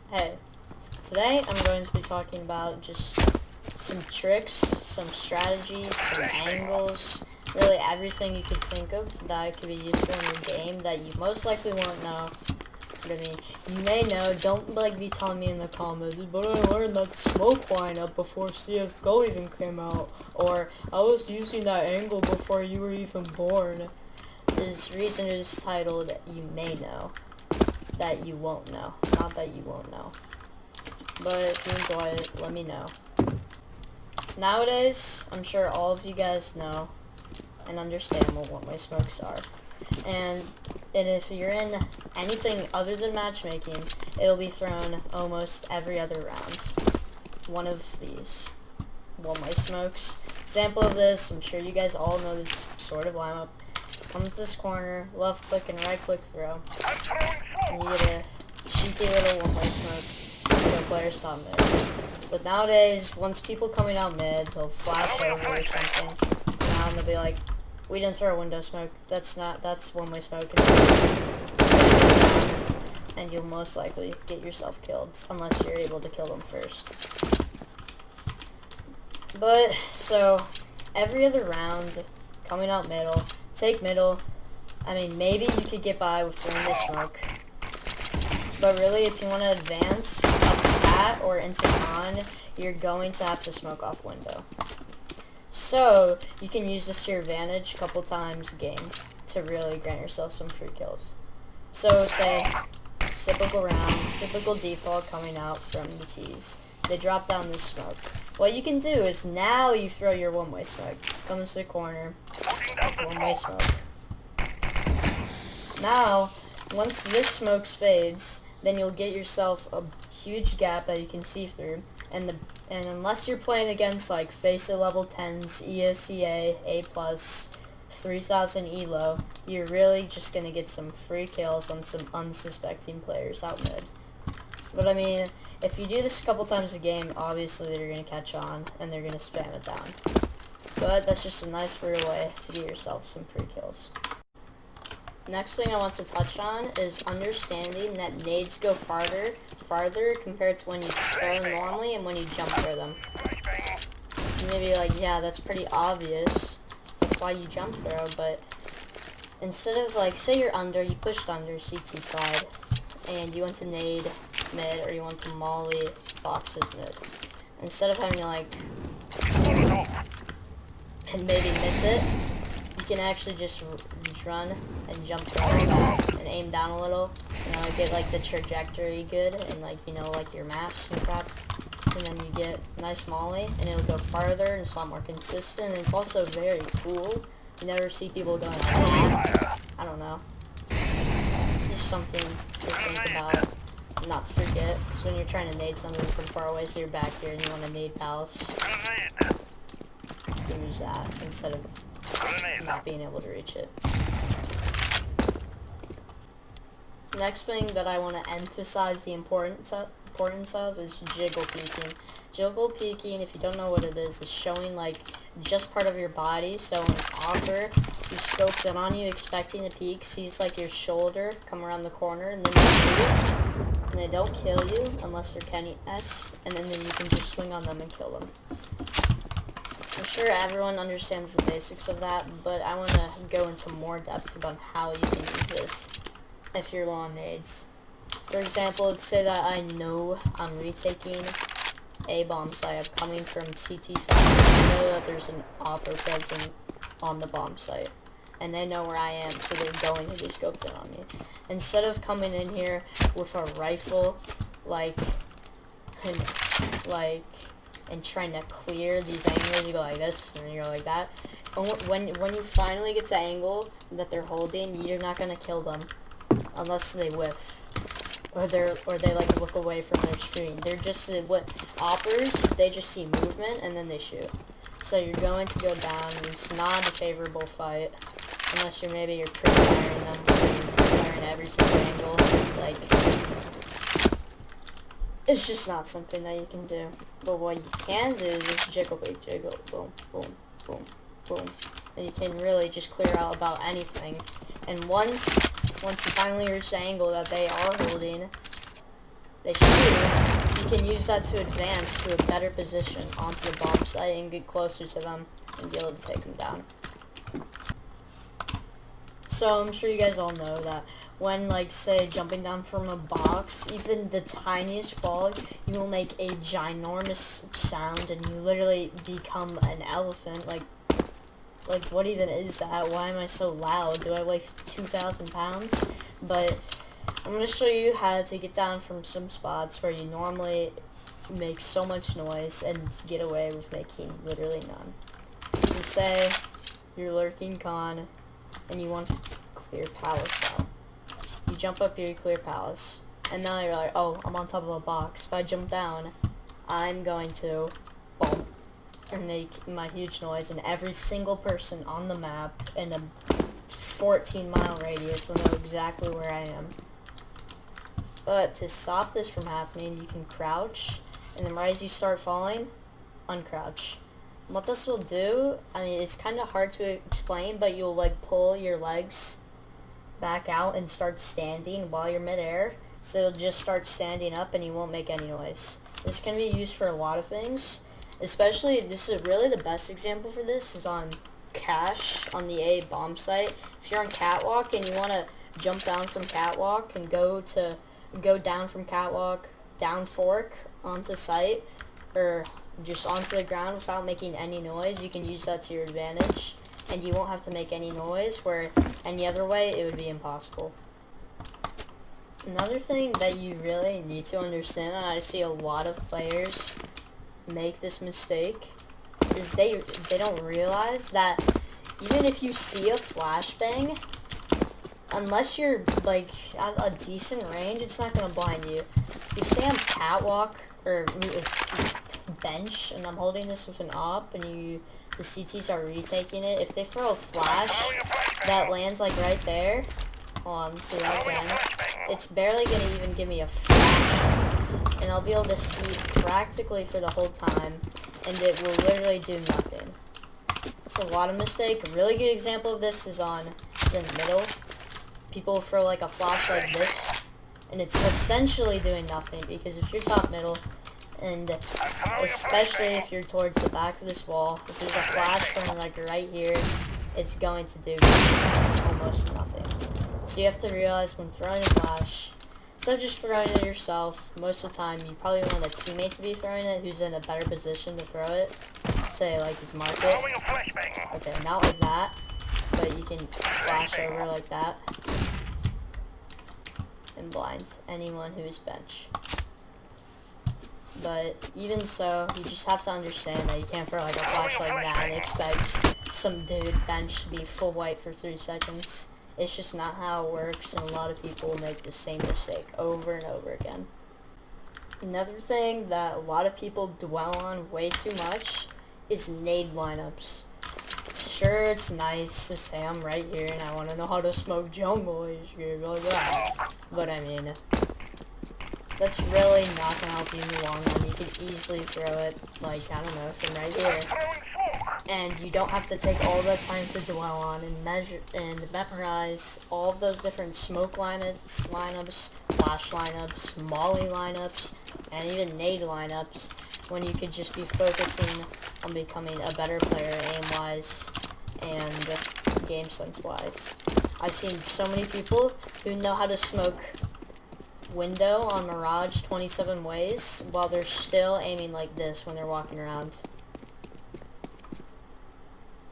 Hey, today I'm going to be talking about just some tricks, some strategies, some angles, really everything you could think of that could be useful in your game that you most likely won't know. But I mean, you may know, don't like be telling me in the comments, but I learned that smoke lineup before CSGO even came out, or I was using that angle before you were even born. This reason is titled, You May Know, that you won't know, not that you won't know. But if you enjoy it, let me know. Nowadays, I'm sure all of you guys know and understand what one-way smokes are. And if you're in anything other than matchmaking, it'll be thrown almost every other round. One of these one-way smokes. Example of this, I'm sure you guys all know this sort of lineup. Come to this corner, left click and right click throw. And you get a cheeky little one-way smoke. No player stop mid. But nowadays, once people coming out mid, they'll flash over or something. And they'll be like, we didn't throw a window smoke. That's one-way smoke. And you'll most likely get yourself killed, unless you're able to kill them first. But, so, every other round, coming out middle, take middle. I mean, maybe you could get by with throwing this smoke. But really, if you want to advance up that or into con, you're going to have to smoke off window. So, you can use this to your advantage a couple times a game to really grant yourself some free kills. So, say, typical round, typical default coming out from ETs. They drop down this smoke. What you can do is now you throw your one-way smoke. Comes to the corner, one-way smoke. Now, once this smoke fades, then you'll get yourself a huge gap that you can see through, and unless you're playing against like FACEIT level 10s, ESEA, A+, 3000 ELO, you're really just gonna get some free kills on some unsuspecting players out mid. But I mean, if you do this a couple times a game, obviously they're gonna catch on and they're gonna spam it down. But that's just a nice weird way to get yourself some free kills. Next thing I want to touch on is understanding that nades go farther compared to when you throw them normally and when you jump throw them. You may be like, yeah, that's pretty obvious. That's why you jump throw, but instead of like, say you're under, you pushed under CT side, and you want to nade mid or you want to molly boxes mid. Instead of having to like, and maybe miss it, you can actually just run and jump right back and aim down a little, get like the trajectory good and like, like your maps and crap, and then you get nice molly and it'll go farther and it's a lot more consistent, and it's also very cool. You never see people going like that. I don't know. Just something to think about, not to forget, because when you're trying to nade something from far away, so you're back here and you want to nade palace, use that instead of not being able to reach it. Next thing that I want to emphasize the importance of is jiggle peeking. Jiggle peeking, if you don't know what it is showing like just part of your body. So an offer who scopes in on you expecting to peek, sees like your shoulder come around the corner, and then they shoot, and they don't kill you unless you're Kenny S, and then you can just swing on them and kill them. I'm sure everyone understands the basics of that, but I want to go into more depth about how you can use this if you're low on nades. For example, let's say that I know I'm retaking a bomb site. I'm coming from CT side. I know that there's an opper present on the bomb site, and they know where I am, so they're going to be scoped in on me. Instead of coming in here with a rifle, and trying to clear these angles, you go like this, and then you go like that. When you finally get to the angle that they're holding, you're not gonna kill them unless they whiff, or they like look away from their screen. They're just what oppers. They just see movement and then they shoot. So you're going to go down. And it's not a favorable fight unless you're pre-firing them, firing every single angle. Like, it's just not something that you can do. But what you can do is just jiggle, boom, boom, boom, boom. And you can really just clear out about anything. And once you finally reach the angle that they are holding, they shoot, you can use that to advance to a better position onto the bomb site and get closer to them and be able to take them down. So I'm sure you guys all know that when, like, say, jumping down from a box, even the tiniest fall, you will make a ginormous sound and you literally become an elephant. Like, what even is that? Why am I so loud? Do I weigh 2,000 pounds? But I'm going to show you how to get down from some spots where you normally make so much noise and get away with making literally none. So say you're lurking con and you want to clear palace out. You jump up here, clear palace, and now you're like, oh, I'm on top of a box. If I jump down, I'm going to boom and make my huge noise, and every single person on the map in a 14-mile radius will know exactly where I am. But to stop this from happening, you can crouch, and then right as you start falling, uncrouch. And what this will do, I mean, it's kind of hard to explain, but you'll, like, pull your legs back out and start standing while you're midair, so you'll just start standing up and you won't make any noise. This can be used for a lot of things, especially, this is really the best example for this is on Cache on the A bomb site. If you're on Catwalk and you want to jump down from Catwalk and go down from Catwalk, down fork onto site, or just onto the ground without making any noise, you can use that to your advantage, and you won't have to make any noise, where any other way it would be impossible. Another thing that you really need to understand, and I see a lot of players make this mistake, is they don't realize that even if you see a flashbang, unless you're, like, at a decent range, it's not going to blind you. You say I'm catwalk, or bench, and I'm holding this with an op, and the CTs are retaking it. If they throw a flash that lands, like, right there, hold on to that again, it's barely going to even give me a fraction, and I'll be able to see practically for the whole time, and it will literally do nothing. It's a lot of mistake. A really good example of this is in the middle. People throw, like, a flash like this, and it's essentially doing nothing, because if you're top middle, and especially if you're towards the back of this wall, if there's a flash from, like, right here, it's going to do almost nothing. So you have to realize when throwing a flash, instead of just throwing it yourself, most of the time you probably want a teammate to be throwing it who's in a better position to throw it. Say, like, his market. Okay, not like that, but you can flash over like that and blind anyone who is bench. But even so, you just have to understand that you can't throw, like, a flash like that and expect some dude bench to be full white for 3 seconds. It's just not how it works, and a lot of people make the same mistake over and over again. Another thing that a lot of people dwell on way too much is nade lineups. Sure, it's nice to say I'm right here and I want to know how to smoke jungle, like that. But I mean, that's really not going to help you in the long run. You can easily throw it, like, I don't know, from right here. And you don't have to take all that time to dwell on and measure and memorize all of those different smoke lineups, flash lineups, molly lineups, and even nade lineups, when you could just be focusing on becoming a better player aim-wise and game sense-wise. I've seen so many people who know how to smoke window on Mirage 27 ways while they're still aiming like this when they're walking around.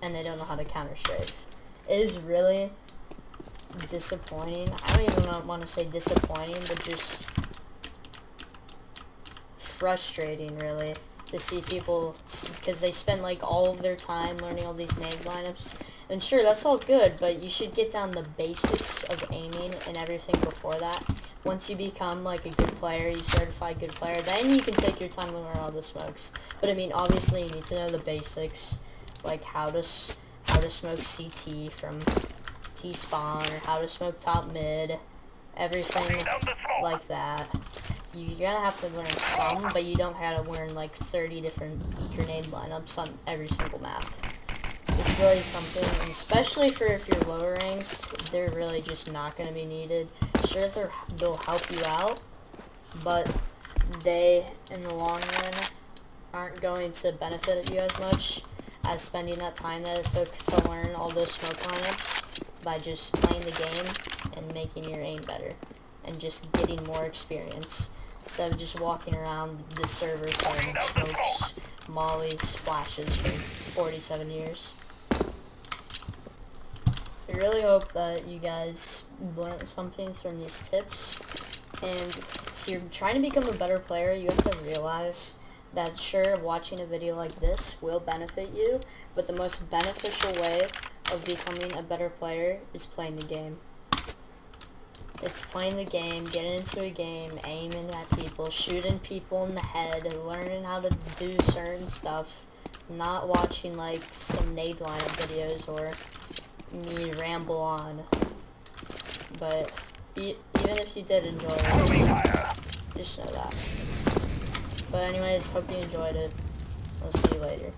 And they don't know how to counter strafe. It is really disappointing. I don't even want to say disappointing, but just frustrating, really, to see people, because they spend, like, all of their time learning all these nade lineups. And sure, that's all good, but you should get down the basics of aiming and everything before that. Once you become, like, a good player, you certified good player, then you can take your time to learn all the smokes. But I mean, obviously you need to know the basics, like how to smoke CT from T-spawn, or how to smoke top mid, everything like that. You're gonna have to learn some, but you don't have to learn like 30 different grenade lineups on every single map. It's really something, and especially for if you're lower ranks, they're really just not gonna be needed. Sure, they'll help you out, but they, in the long run, aren't going to benefit you as much as spending that time that it took to learn all those smoke lineups by just playing the game and making your aim better and just getting more experience instead of just walking around the server playing smokes, mollies, splashes for 47 years. I really hope that you guys learned something from these tips, and if you're trying to become a better player, you have to realize that sure, watching a video like this will benefit you, but the most beneficial way of becoming a better player is playing the game. It's playing the game, getting into a game, aiming at people, shooting people in the head, and learning how to do certain stuff, not watching like some nade lineup videos or me ramble on. But even if you did enjoy this, just know that. But anyways, hope you enjoyed it. I'll see you later.